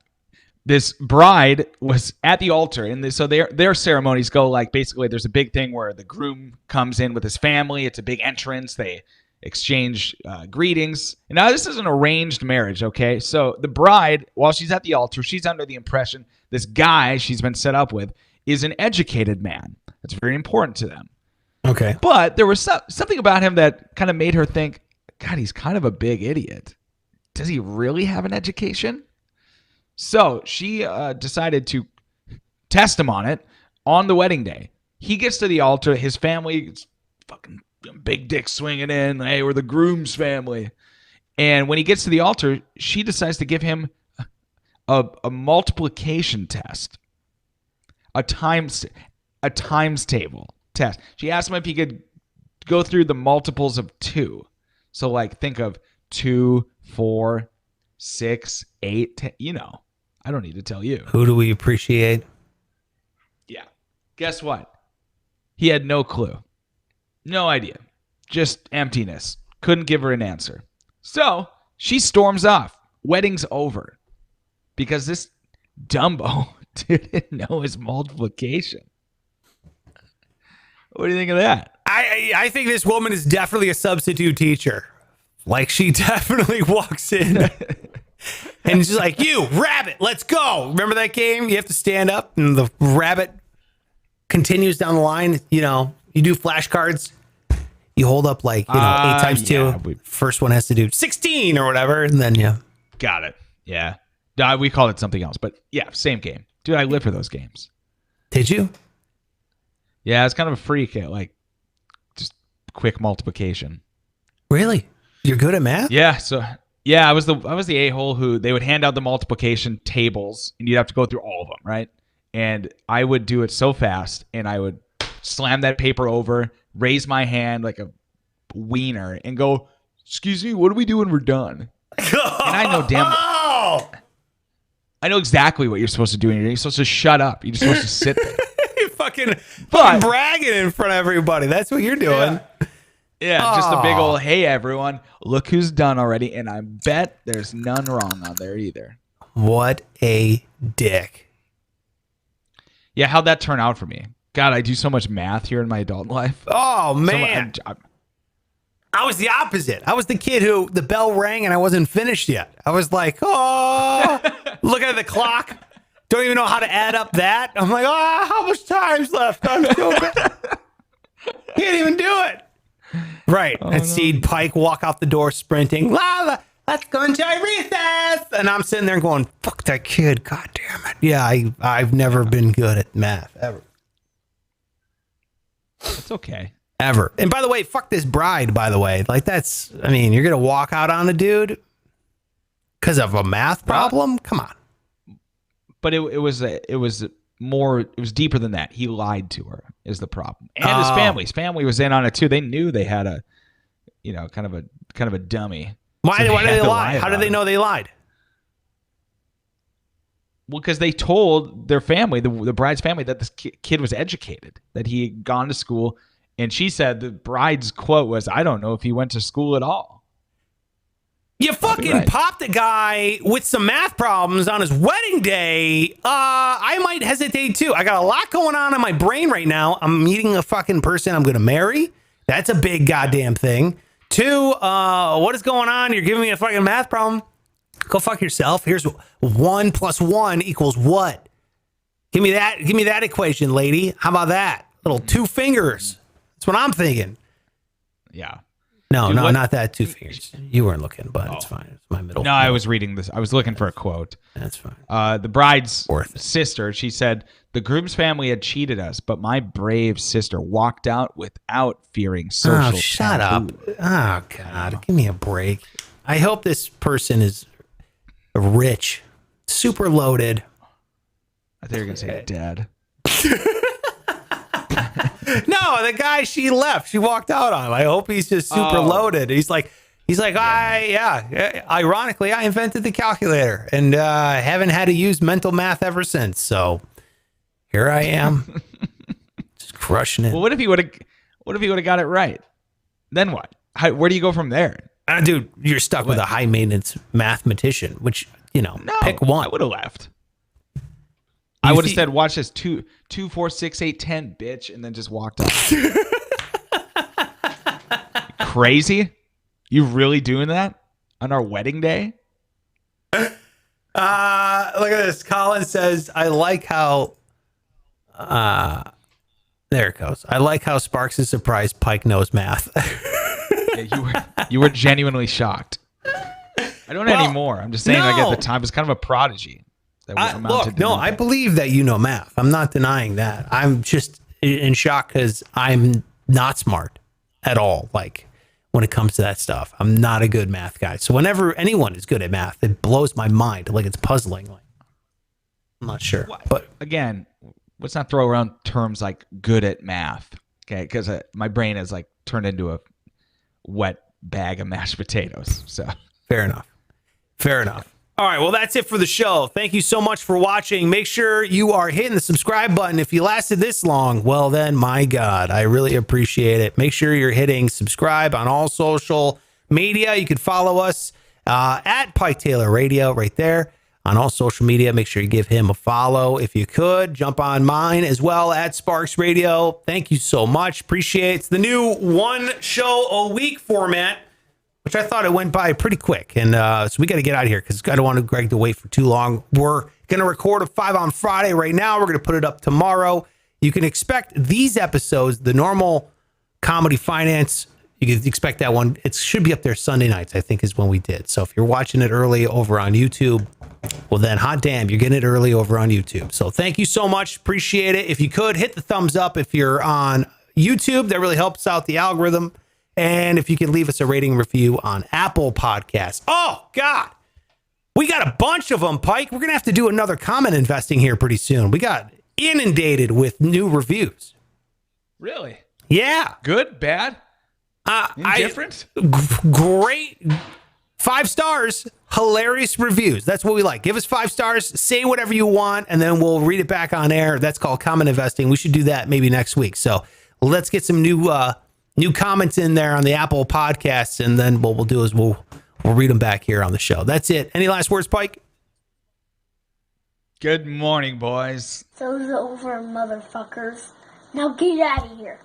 this bride was at the altar, and so their ceremonies go like basically there's a big thing where the groom comes in with his family. It's a big entrance. They exchange greetings. And now this is an arranged marriage, okay? So the bride, while she's at the altar, she's under the impression this guy she's been set up with is an educated man. That's very important to them. Okay. But there was something about him that kind of made her think, God, he's kind of a big idiot. Does he really have an education? So she decided to test him on it on the wedding day. He gets to the altar. His family is fucking big dick swinging in. Hey, we're the groom's family. And when he gets to the altar, she decides to give him a multiplication test, a times table test. She asked him if he could go through the multiples of 2. So like think of 2, 4, 6, 8, 10, I don't need to tell you. Who do we appreciate? Yeah. Guess what? He had no clue. No idea. Just emptiness. Couldn't give her an answer. So she storms off. Wedding's over. Because this Dumbo didn't know his multiplication. What do you think of that? I think this woman is definitely a substitute teacher. Like, she definitely walks in and she's like, you, rabbit, let's go. Remember that game? You have to stand up and the rabbit continues down the line. You do flashcards. You hold up 8 times 2. First one has to do 16 or whatever. And then, yeah. Got it. Yeah. We called it something else. But yeah, same game. Dude, I live for those games. Did you? Yeah, it's kind of a freak at just quick multiplication. Really? You're good at math? Yeah. So yeah, I was the a-hole who they would hand out the multiplication tables and you'd have to go through all of them, right? And I would do it so fast and I would slam that paper over, raise my hand like a wiener and go, excuse me, what do we do when we're done? And I know exactly what you're supposed to do. You're supposed to shut up. You're supposed to sit there. You're fucking bragging in front of everybody. That's what you're doing. Yeah, just a big old, hey, everyone, look who's done already. And I bet there's none wrong on there either. What a dick. Yeah, how'd that turn out for me? God, I do so much math here in my adult life. Oh, man. I was the opposite. I was the kid who the bell rang and I wasn't finished yet. I was like, looking at the clock. Don't even know how to add up that. I'm like, how much time's left? I'm so bad. Can't even do it. Right. And Seed Pike walk out the door sprinting. Let's go enjoy recess. And I'm sitting there going, fuck that kid. God damn it. Yeah, I've never been good at math ever. It's okay. Ever. And by the way, fuck this bride, by the way. You're going to walk out on a dude because of a math problem? Come on. But it was deeper than that. He lied to her is the problem. And his family. His family was in on it too. They knew they had a, kind of a dummy. Why did they lie? How did they know they lied? Well, because they told their family, the bride's family, that this kid was educated, that he had gone to school. And she said the bride's quote was, I don't know if he went to school at all. You fucking popped a guy with some math problems on his wedding day. I might hesitate too. I got a lot going on in my brain right now. I'm meeting a fucking person I'm going to marry. That's a big goddamn thing. 2, what is going on? You're giving me a fucking math problem. Go fuck yourself. Here's 1 + 1 = what? Give me that equation, lady. How about that? Little 2 fingers. That's what I'm thinking. Yeah. No, not that 2 fingers. You weren't looking, but it's fine. It's my middle. No, I was reading this. I was looking for a quote. That's fine. The bride's sister, she said, the groom's family had cheated us, but my brave sister walked out without fearing social shut up. Oh, God. Give me a break. I hope this person is rich, super loaded. I thought you were going to say dead. No, the guy she left, she walked out on him. I hope he's just super loaded. He's like, ironically, I invented the calculator and haven't had to use mental math ever since. So here I am, just crushing it. Well, what if he would have got it right? Then what? Where do you go from there? Dude, you're stuck with a high maintenance mathematician, which, pick one. I would have left. I would have said, watch this 2, 4, 6, 8, 10, bitch, and then just walked off. Crazy? You really doing that on our wedding day? Look at this. Colin says, I like how there it goes. I like how Sparks is surprised Pike knows math. Yeah, you were genuinely shocked. I don't anymore. I'm just saying, like at the time, it was kind of a prodigy. I believe that you know math. I'm not denying that. I'm just in shock because I'm not smart at all. Like when it comes to that stuff, I'm not a good math guy. So whenever anyone is good at math, it blows my mind. Like it's puzzling. Like I'm not sure. But again, let's not throw around terms like good at math. Okay, because my brain is like turned into a wet bag of mashed potatoes. So fair enough. Fair enough. All right, well, that's it for the show. Thank you so much for watching. Make sure you are hitting the subscribe button. If you lasted this long, well, then, my God, I really appreciate it. Make sure you're hitting subscribe on all social media. You can follow us at Pike Taylor Radio right there on all social media. Make sure you give him a follow if you could. Jump on mine as well at Sparks Radio. Thank you so much. Appreciate it. It's the new one show a week format, which I thought it went by pretty quick. And so we got to get out of here because I don't want Greg to wait for too long. We're going to record a 5 on Friday right now. We're going to put it up tomorrow. You can expect these episodes, the normal comedy finance. You can expect that one. It should be up there Sunday nights, I think is when we did. So if you're watching it early over on YouTube, well then, hot damn, you're getting it early over on YouTube. So thank you so much. Appreciate it. If you could, hit the thumbs up if you're on YouTube. That really helps out the algorithm. And if you could leave us a rating review on Apple Podcasts. Oh, God. We got a bunch of them, Pike. We're going to have to do another comment investing here pretty soon. We got inundated with new reviews. Really? Yeah. Good? Bad? Indifferent? Great. 5 stars. Hilarious reviews. That's what we like. Give us 5 stars. Say whatever you want, and then we'll read it back on air. That's called comment investing. We should do that maybe next week. So let's get some new comments in there on the Apple Podcasts, and then what we'll do is we'll read them back here on the show. That's it. Any last words, Pike? Good morning, boys. Show's over, motherfuckers. Now get out of here.